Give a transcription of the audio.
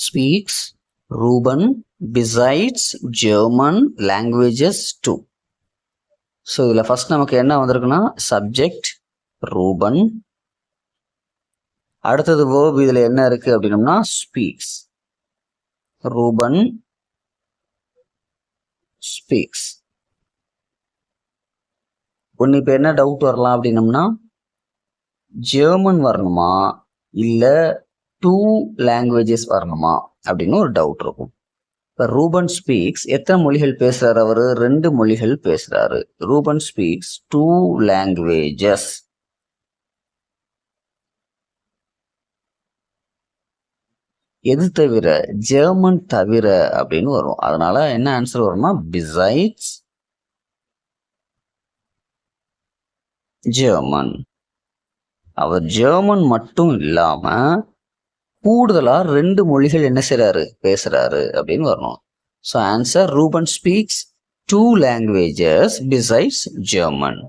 Speaks Ruben besides German languages too. So இதில் first நமக்கு என்ன வந்திருக்குன்னா சப்ஜெக்ட் ரூபன். அடுத்தது வேர்ப் இதில் என்ன இருக்கு அப்படின்னம்னா ஸ்பீக்ஸ். ரூபன் ஸ்பீக்ஸ். ஒன்று இப்போ என்ன டவுட் வரலாம் அப்படின்னம்னா ஜெர்மன் வரணுமா இல்லை 2 லாங்குவேஜஸ் வரணுமா அப்படின்னு ஒரு டவுட் இருக்கும். இப்போ ரூபன் ஸ்பீக்ஸ் எத்தனை மொழிகள் பேசுறாரு? அவரு 2 மொழிகள் பேசுறாரு. Ruben speaks 2 languages. எது தவிர? ஜெர்மன் தவிர அப்படின்னு வரும். அதனால என்ன ஆன்சர் வருமா? Besides German. அவர் ஜெர்மன் மட்டும் இல்லாம கூடுதலா 2 மொழிகள் என்ன செய்றாரு? பேசுறாரு அப்படின்னு வரணும். So answer Ruben speaks 2 languages besides German.